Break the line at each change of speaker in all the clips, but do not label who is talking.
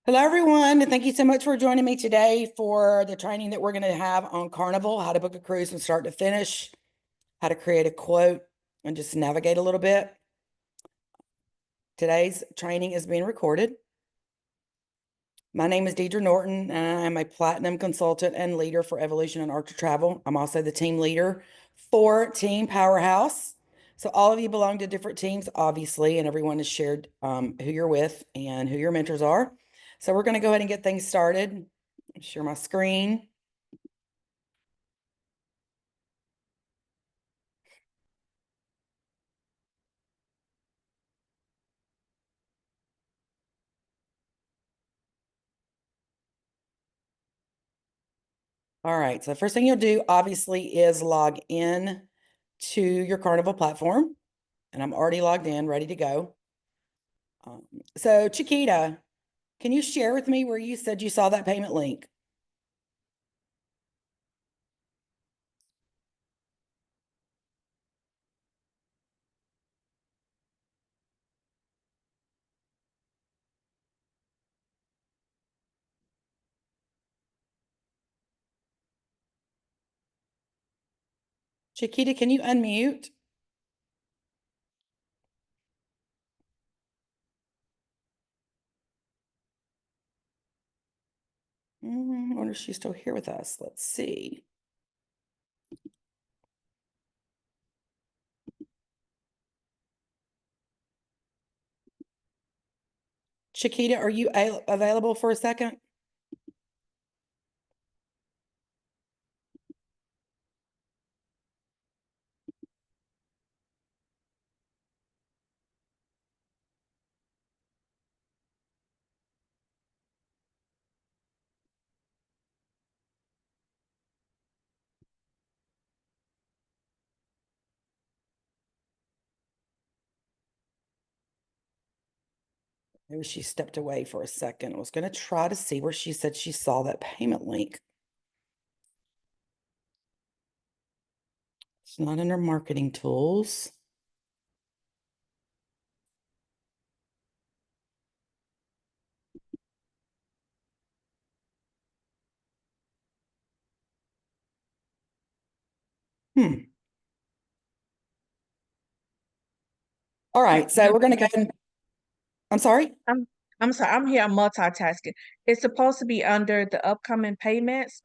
Hello, everyone, and thank you so much for joining me today for the training that we're going to have on Carnival, how to book a cruise from start to finish, how to create a quote, and just navigate a little bit. Today's training is being recorded. My name is Deidre Norton, and I'm a platinum consultant and leader for Evolution and Archer Travel. I'm also the team leader for Team Powerhouse. So all of you belong to different teams, obviously, and everyone has shared who you're with and who your mentors are. So we're going to go ahead and get things started. Share my screen. All right, so the first thing you'll do obviously is log in to your Carnival platform, and I'm already logged in, ready to go. So Chiquita, can you share with me where you said you saw that payment link? Chiquita, can you unmute? I wonder if she's still here with us. Let's see. Chiquita, are you available for a second? Maybe she stepped away for a second. I was going to try to see where she said she saw that payment link. It's not under marketing tools. All right, so we're going to go ahead and, I'm sorry?
I'm I'm sorry, I'm here, I'm multitasking. It's supposed to be under the upcoming payments.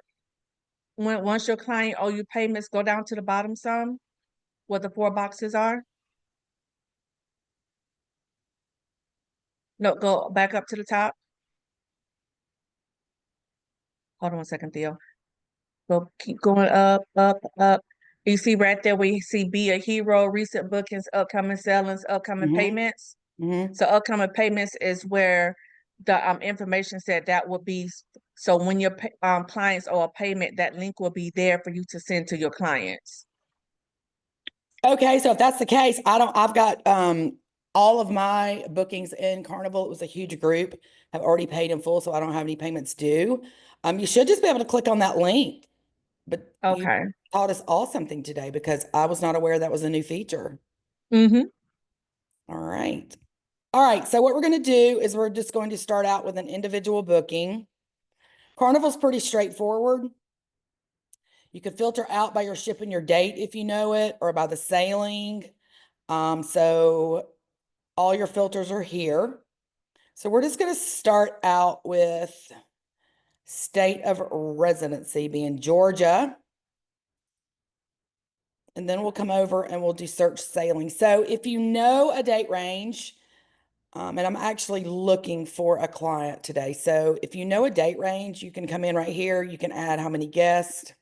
When once your client owe you payments, go down to the bottom some, where the four boxes are. No, go back up to the top. Hold on one second, Theo. Go keep going up, up, up. You see right there where you see be a hero, recent bookings, upcoming sellings, upcoming payments. So upcoming payments is where the information said that will be. So when your clients owe a payment, that link will be there for you to send to your clients.
Okay, so if that's the case, I've got all of my bookings in Carnival. It was a huge group, have already paid in full, so I don't have any payments due. You should just be able to click on that link, but you
Okay.
taught us all something today because I was not aware that was a new feature.
Mm-hmm.
All right. All right, so what we're going to do is we're just going to start out with an individual booking. Carnival's pretty straightforward. You could filter out by your ship and your date if you know it, or by the sailing. So all your filters are here. So we're just going to start out with state of residency being Georgia. And then we'll come over and we'll do search sailing. So if you know a date range, and I'm actually looking for a client today. So if you know a date range, you can come in right here. You can add how many guests.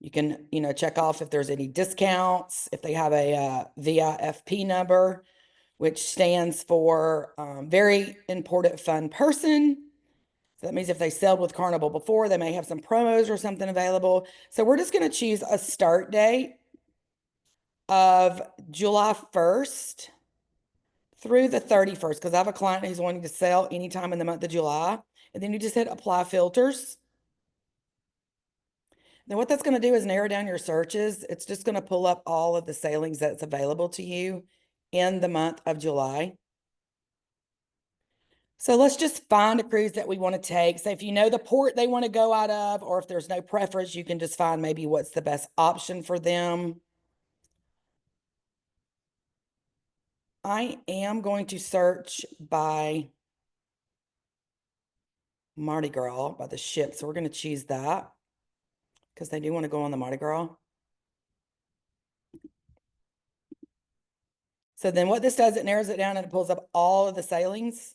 You can, check off if there's any discounts, if they have a VIFP number, which stands for very important fun person. So that means if they sailed with Carnival before, they may have some promos or something available. So we're just going to choose a start date of July 1st through the 31st, because I have a client who's wanting to sail anytime in the month of July. And then you just hit apply filters. Then what that's going to do is narrow down your searches. It's just going to pull up all of the sailings that's available to you in the month of July. So let's just find a cruise that we want to take. So if you know the port they want to go out of, or if there's no preference, you can just find maybe what's the best option for them. I am going to search by Mardi Gras, by the ship. So we're going to choose that because they do want to go on the Mardi Gras. So then what this does, it narrows it down and it pulls up all of the sailings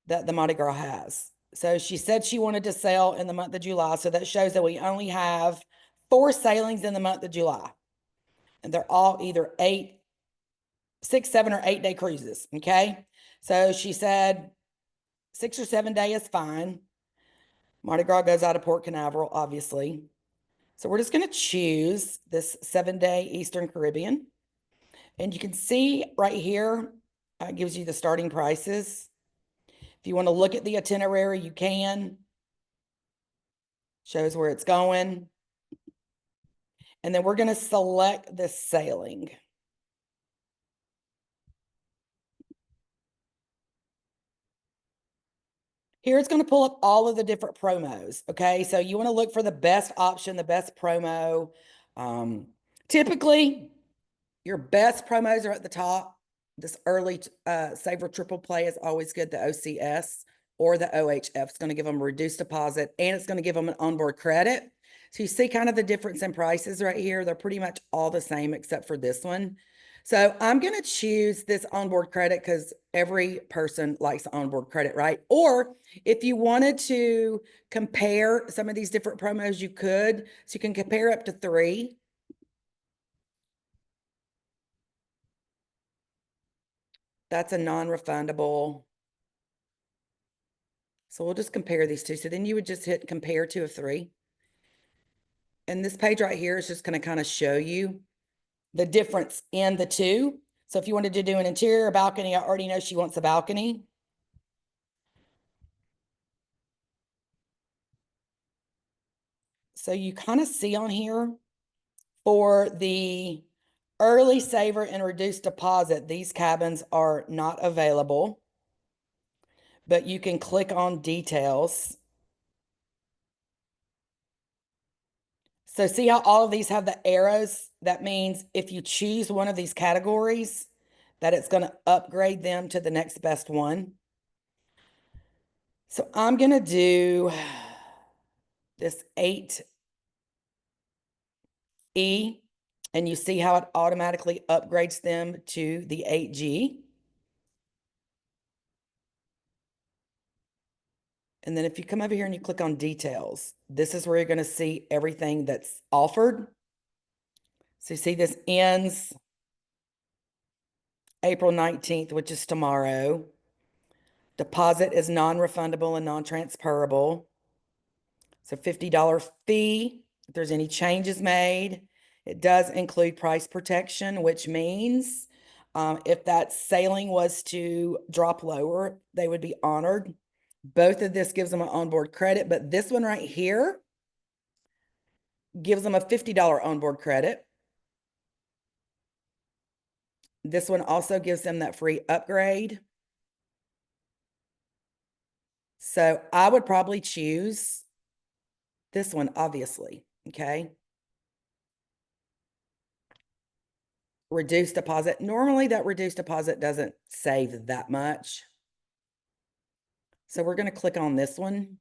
that the Mardi Gras has. So she said she wanted to sail in the month of July. So that shows that we only have 4 sailings in the month of July. And they're all either 6, 7, or 8 day cruises. Okay. So she said 6 or 7 day is fine. Mardi Gras goes out of Port Canaveral, obviously. So we're just going to choose this 7-day Eastern Caribbean. And you can see right here, it gives you the starting prices. If you want to look at the itinerary, you can. Shows where it's going. And then we're going to select this sailing. Here it's going to pull up all of the different promos. Okay, so you want to look for the best option, the best promo. Typically, your best promos are at the top. This early Saver Triple Play is always good. The OCS or the OHF is going to give them a reduced deposit, and it's going to give them an onboard credit. So you see kind of the difference in prices right here. They're pretty much all the same except for this one. So I'm going to choose this onboard credit because every person likes onboard credit, right? Or if you wanted to compare some of these different promos, you could. So you can compare up to 3. That's a non-refundable. So we'll just compare these two. So then you would just hit compare 2 of 3. And this page right here is just going to kind of show you the difference in the two. So if you wanted to do an interior balcony, I already know she wants a balcony. So you kind of see on here for the early saver and reduced deposit, these cabins are not available, but you can click on details. So see how all of these have the arrows? That means if you choose one of these categories, that it's going to upgrade them to the next best one. So I'm going to do this 8E, and you see how it automatically upgrades them to the 8G. And then if you come over here and you click on details, this is where you're going to see everything that's offered. So you see this ends April 19th, which is tomorrow. Deposit is non-refundable and non-transferable. So $50 fee if there's any changes made. It does include price protection, which means if that sailing was to drop lower, they would be honored. Both of this gives them an onboard credit, but this one right here gives them a $50 onboard credit. This one also gives them that free upgrade. So I would probably choose this one, obviously, okay? Reduced deposit. Normally that reduced deposit doesn't save that much. So we're going to click on this one.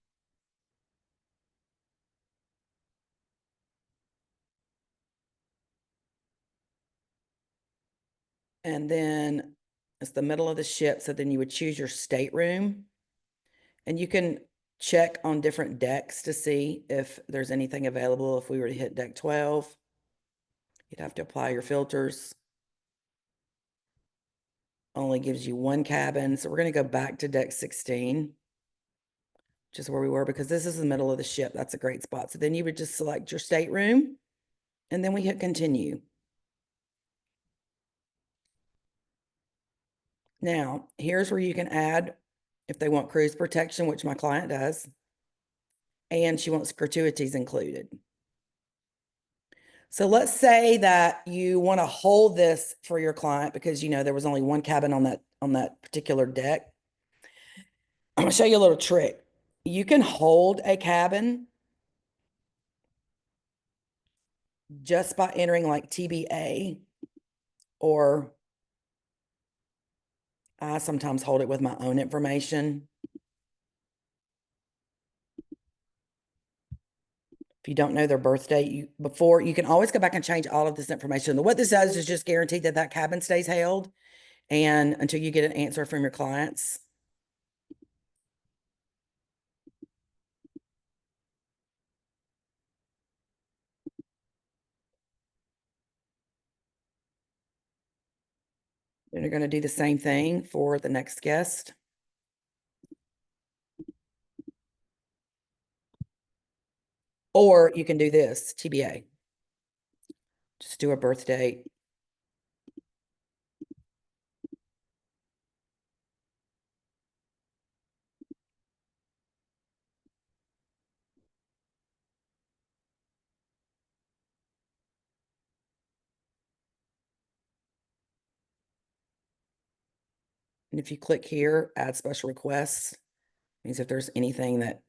And then it's the middle of the ship. So then you would choose your stateroom. And you can check on different decks to see if there's anything available. If we were to hit deck 12, you'd have to apply your filters. Only gives you 1 cabin. So we're going to go back to deck 16, which is where we were, because this is the middle of the ship. That's a great spot. So then you would just select your stateroom, and then we hit continue. Now, here's where you can add if they want cruise protection, which my client does, and she wants gratuities included. So let's say that you want to hold this for your client because you know there was only 1 cabin on that particular deck. I'm gonna show you a little trick. You can hold a cabin just by entering like TBA, or I sometimes hold it with my own information. If you don't know their birth date, you can always go back and change all of this information. What this does is just guarantee that that cabin stays held and until you get an answer from your clients. And you're going to do the same thing for the next guest. Or you can do this, TBA. Just do a birth date. And if you click here, add special requests, means if there's anything that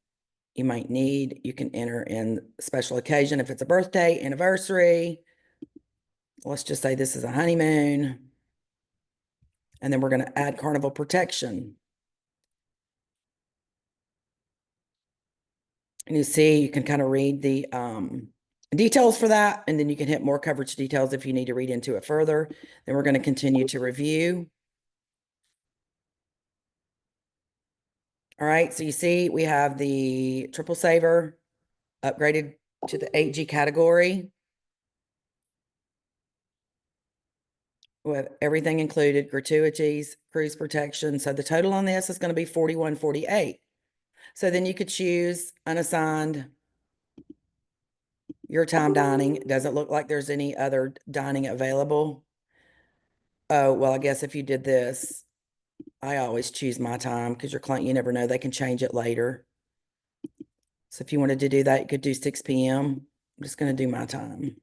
you might need, you can enter in special occasion. If it's a birthday, anniversary, let's just say this is a honeymoon. And then we're going to add carnival protection. And you see, you can kind of read the details for that. And then you can hit more coverage details if you need to read into it further. Then we're going to continue to review. All right, so you see we have the triple saver upgraded to the 8G category with everything included, gratuities, cruise protection. So the total on this is going to be $41.48. So then you could choose unassigned, your time dining. It doesn't look like there's any other dining available. Oh, well, I guess if you did this, I always choose my time because your client, you never know, they can change it later. So if you wanted to do that, you could do 6 p.m. I'm just going to do my time.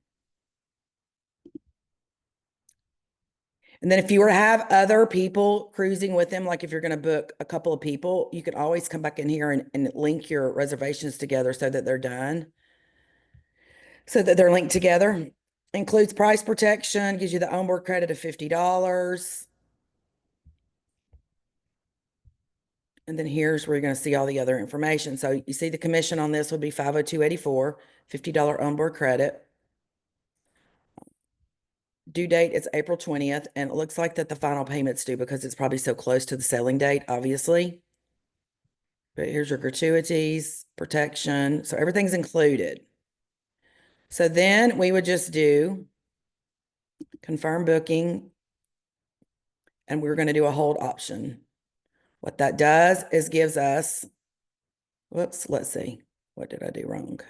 And then if you were to have other people cruising with them, like if you're going to book a couple of people, you can always come back in here and link your reservations together so that they're done. So that they're linked together. Includes price protection, gives you the onboard credit of $50. And then here's where you're going to see all the other information. So you see the commission on this would be $502.84, $50 onboard credit. Due date is April 20th, and it looks like that the final payment's due because it's probably so close to the sailing date, obviously. But here's your gratuities, protection. So everything's included. So then we would just do confirm booking, and we're going to do a hold option. What that does is gives us, whoops, let's see. What did I do wrong?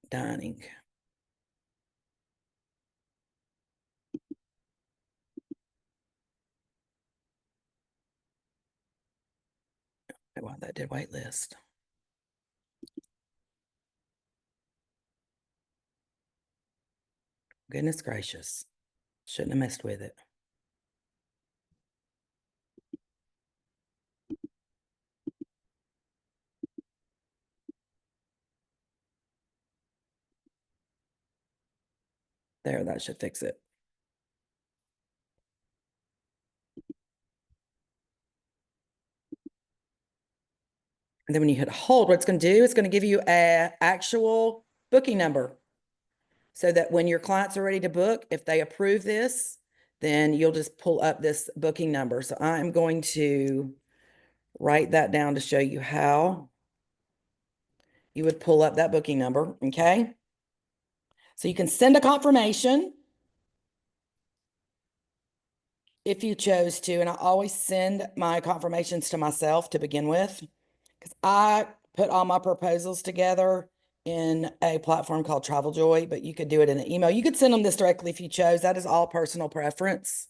Dining. Well, that did wait list. Goodness gracious. Shouldn't have messed with it. There, that should fix it. And then when you hit hold, what it's going to do, it's going to give you an actual booking number so that when your clients are ready to book, if they approve this, then you'll just pull up this booking number. So I'm going to write that down to show you how you would pull up that booking number, okay? So you can send a confirmation if you chose to, and I always send my confirmations to myself to begin with because I put all my proposals together in a platform called Travel Joy, but you could do it in an email. You could send them this directly if you chose. That is all personal preference.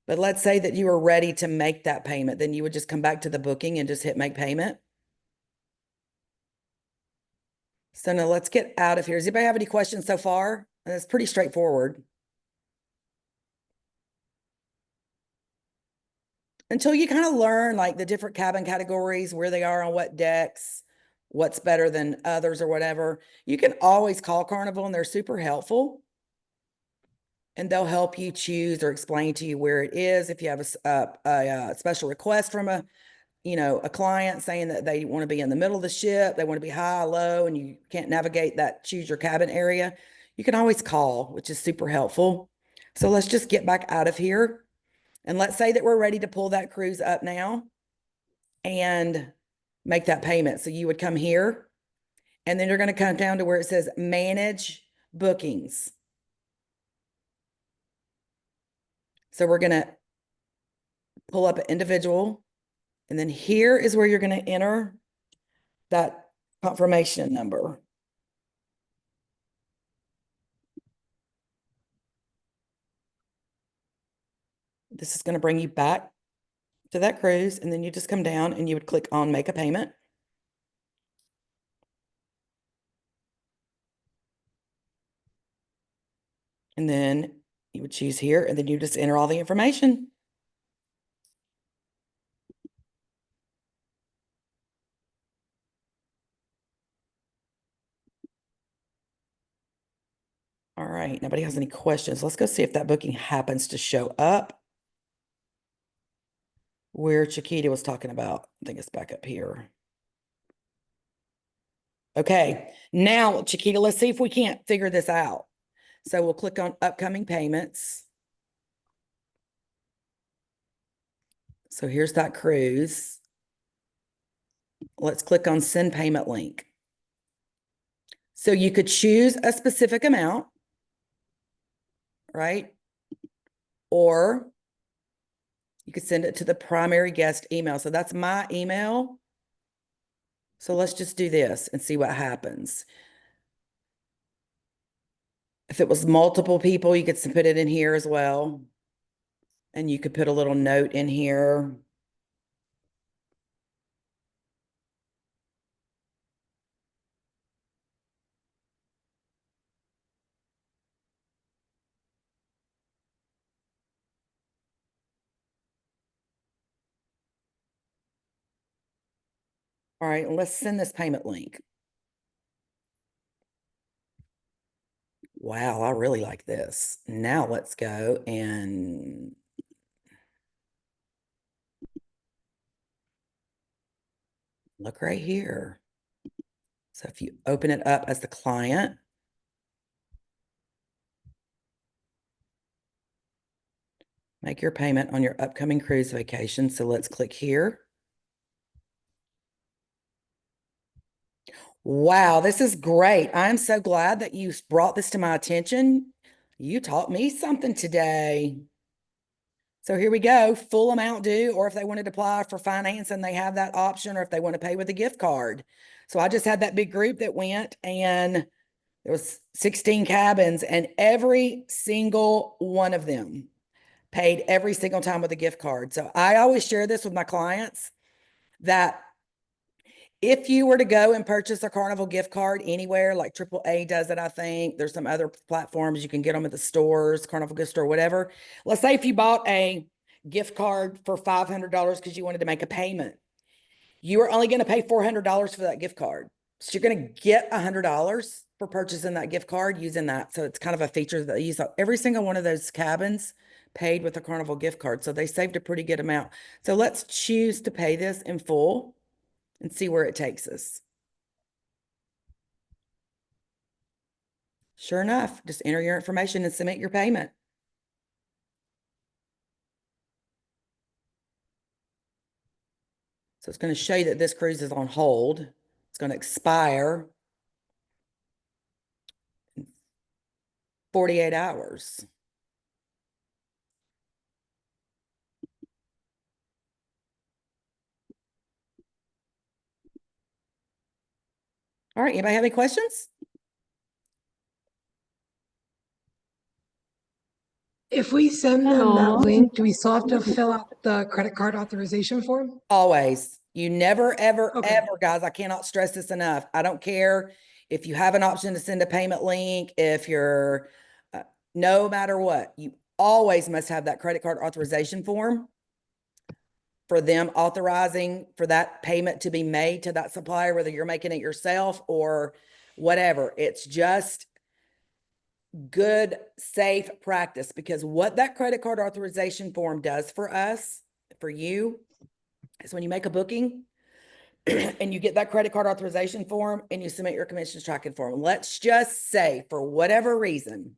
But let's say that you were ready to make that payment, then you would just come back to the booking and just hit make payment. So now let's get out of here. Does anybody have any questions so far? It's pretty straightforward. until you kind of learn like the different cabin categories, where they are on what decks, what's better than others or whatever. You can always call Carnival and they're super helpful. And they'll help you choose or explain to you where it is. If you have a special request from a client saying that they want to be in the middle of the ship, they want to be high, low, and you can't navigate that choose your cabin area, you can always call, which is super helpful. So let's just get back out of here. And let's say that we're ready to pull that cruise up now and make that payment. So you would come here and then you're going to come down to where it says manage bookings. So we're going to pull up an individual, and then here is where you're going to enter that confirmation number. This is going to bring you back to that cruise, and then you just come down and you would click on make a payment. And then you would choose here, and then you just enter all the information. All right, nobody has any questions. Let's go see if that booking happens to show up where Chiquita was talking about. I think it's back up here. Okay, now, Chiquita, let's see if we can't figure this out. So we'll click on upcoming payments. So here's that cruise. Let's click on send payment link. So you could choose a specific amount, right? Or you could send it to the primary guest email. So that's my email. So let's just do this and see what happens. If it was multiple people, you could put it in here as well. And you could put a little note in here. All right, let's send this payment link. Wow, I really like this. Now let's go and look right here. So if you open it up as the client, make your payment on your upcoming cruise vacation. So let's click here. Wow, this is great. I'm so glad that you brought this to my attention. You taught me something today. So here we go, full amount due, or if they wanted to apply for finance and they have that option, or if they want to pay with a gift card. So I just had that big group that went, and there was 16 cabins, and every single one of them paid every single time with a gift card. So I always share this with my clients that if you were to go and purchase a Carnival gift card anywhere, like AAA does it, I think there's some other platforms you can get them at the stores, Carnival gift store, whatever. Let's say if you bought a gift card for $500 because you wanted to make a payment, you are only going to pay $400 for that gift card. So you're going to get $100 for purchasing that gift card using that. So it's kind of a feature that they use. Every single one of those cabins paid with a Carnival gift card. So they saved a pretty good amount. So let's choose to pay this in full and see where it takes us. Sure enough, just enter your information and submit your payment. So it's going to show you that this cruise is on hold. It's going to expire in 48 hours. All right, anybody have any questions?
If we send them that link, do we still have to fill out the credit card authorization form?
Always. You never, ever,
Okay.
ever, guys, I cannot stress this enough. I don't care if you have an option to send a payment link, if you're, no matter what, you always must have that credit card authorization form. for them authorizing for that payment to be made to that supplier, whether you're making it yourself or whatever. It's just good, safe practice, because what that credit card authorization form does for us, for you, is when you make a booking and you get that credit card authorization form and you submit your commissions tracking form. Let's just say, for whatever reason,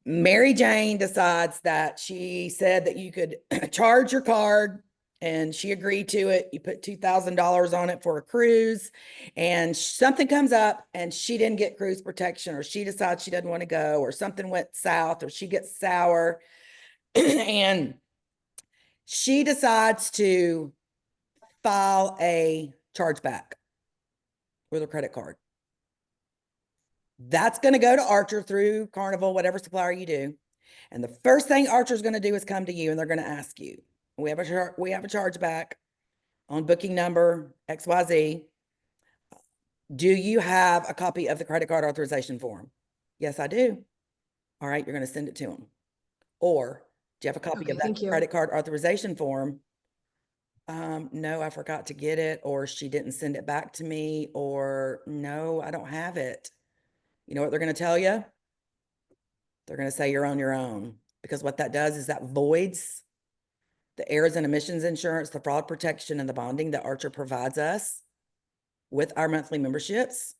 Mary Jane decides that she said that you could charge your card, and she agreed to it. You put $2,000 on it for a cruise, and something comes up and she didn't get cruise protection, or she decides she doesn't want to go, or something went south, or she gets sour and she decides to file a chargeback with a credit card. That's going to go to Archer through Carnival, whatever supplier you do. And the first thing Archer's going to do is come to you, and they're going to ask you, we have a chargeback on booking number XYZ. Do you have a copy of the credit card authorization form? Yes, I do. All right, you're going to send it to them. Or do you have a copy of that credit card authorization form? No, I forgot to get it, or she didn't send it back to me, or no, I don't have it. You know what they're going to tell you? They're going to say you're on your own, because what that does is that voids the errors and omissions insurance, the fraud protection, and the bonding that Archer provides us with our monthly memberships.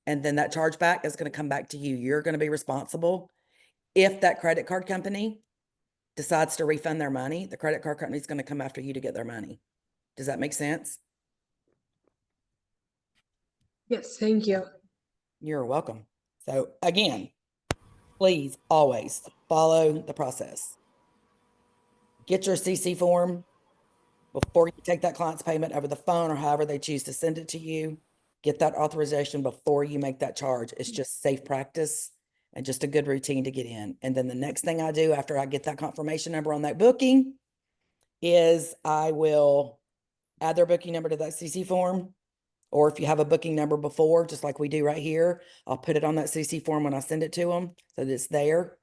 And then that chargeback is going to come back to you. You're going to be responsible. If that credit card company decides to refund their money, the credit card company is going to come after you to get their money. Does that make sense?
Yes, thank you.
You're welcome. So again, please always follow the process. Get your CC form before you take that client's payment over the phone, or however they choose to send it to you. Get that authorization before you make that charge. It's just safe practice and just a good routine to get in. And then the next thing I do after I get that confirmation number on that booking is I will add their booking number to that CC form. Or if you have a booking number before, just like we do right here, I'll put it on that CC form when I send it to them so that it's there.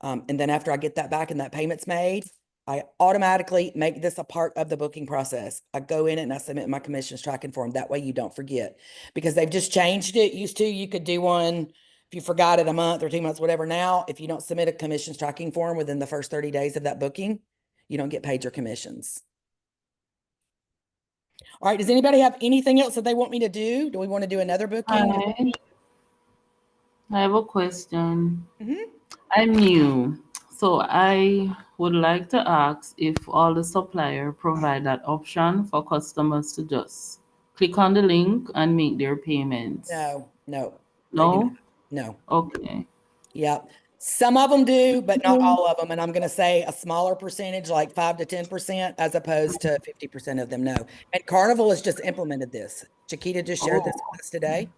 And then after I get that back and that payment's made, I automatically make this a part of the booking process. I go in it and I submit my commissions tracking form. That way you don't forget, because they've just changed it. Used to, you could do one if you forgot it a month or 2 months, whatever. Now, if you don't submit a commissions tracking form within the first 30 days of that booking, you don't get paid your commissions. All right. Does anybody have anything else that they want me to do? Do we want to do another booking?
I have a question.
Mm-hmm.
I'm new, so I would like to ask if all the supplier provide that option for customers to just click on the link and make their payments.
No.
No?
No.
Okay.
Yep. Some of them do, but not all of them. And I'm going to say a smaller percentage, like 5 to 10%, as opposed to 50% of them. No. And Carnival has just implemented this. Chiquita just shared this with us today.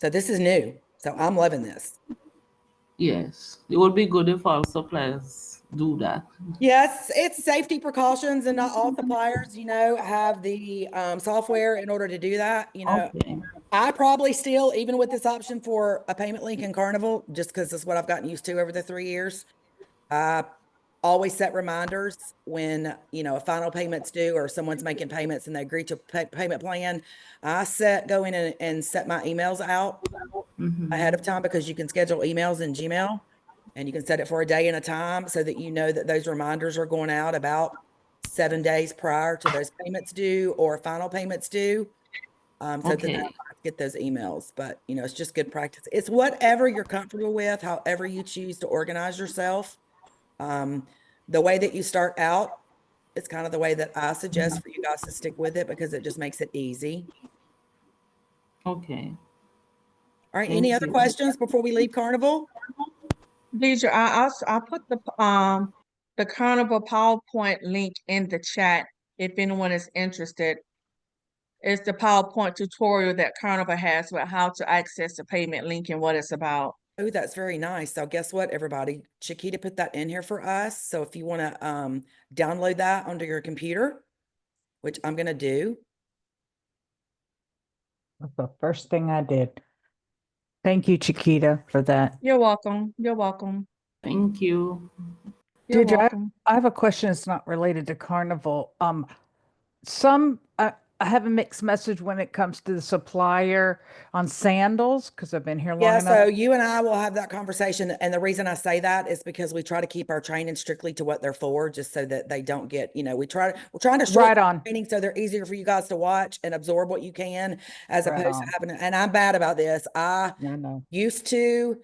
So this is new. So I'm loving this.
Yes. It would be good if all suppliers do that.
Yes, it's safety precautions, and not all suppliers, have the software in order to do that.
Okay.
I probably still, even with this option for a payment link in Carnival, just because it's what I've gotten used to over the 3 years, I always set reminders when, a final payment's due or someone's making payments and they agree to payment plan. I go in and set my emails out ahead of time, because you can schedule emails in Gmail and you can set it for a day and a time so that you know that those reminders are going out about 7 days prior to those payments due or final payments due. So that
Okay.
I get those emails. But it's just good practice. It's whatever you're comfortable with, however you choose to organize yourself. The way that you start out is kind of the way that I suggest for you guys to stick with it, because it just makes it easy.
Okay.
All right.
Thank
Any other
you.
questions before we leave Carnival?
Deidre, I put the Carnival PowerPoint link in the chat if anyone is interested. It's the PowerPoint tutorial that Carnival has about how to access the payment link and what it's about.
Oh, that's very nice. So guess what, everybody? Chiquita put that in here for us. So if you want to download that onto your computer, which I'm going to do.
That's the first thing I did. Thank you, Chiquita, for that.
You're welcome. You're welcome.
Thank you.
You're
Deirdre,
welcome.
I have a question. It's not related to Carnival. I have a mixed message when it comes to the supplier on sandals because I've been here long
Yeah,
enough.
so you and I will have that conversation. And the reason I say that is because we try to keep our training strictly to what they're for, just so that they don't get, we're trying to
Right
shorten
on.
training so they're easier for you guys to watch and absorb what you can, as
Right
opposed to
on.
having, and I'm bad about this. I
I know.
used to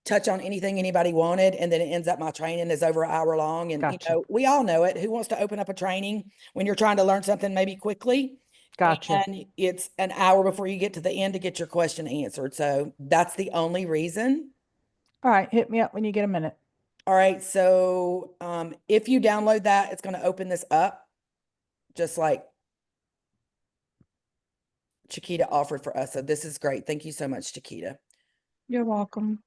touch on anything anybody wanted, and then it ends up my training is over an hour long. And
Gotcha.
we all know it. Who wants to open up a training when you're trying to learn something maybe quickly?
Gotcha.
And it's an hour before you get to the end to get your question answered. So that's the only reason.
All right. Hit me up when you get a minute.
All right. So if you download that, it's going to open this up just like Chiquita offered for us. So this is great. Thank you so much, Chiquita.
You're welcome.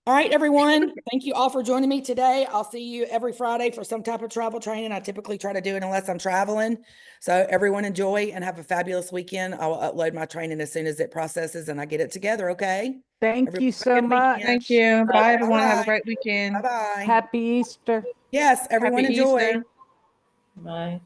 All right, everyone. Thank you all for joining me today. I'll see you every Friday for some type of travel training. I typically try to do it unless I'm traveling. So everyone enjoy and have a fabulous weekend. I will upload my training as soon as it processes and I get it together. Okay.
Thank
Everyone
you
have a
so
good
much.
weekend.
Thank you. Bye, everyone. Have a
Bye-bye.
great weekend.
Bye-bye.
Happy Easter.
Yes, everyone
Happy
enjoy.
Easter.
Bye.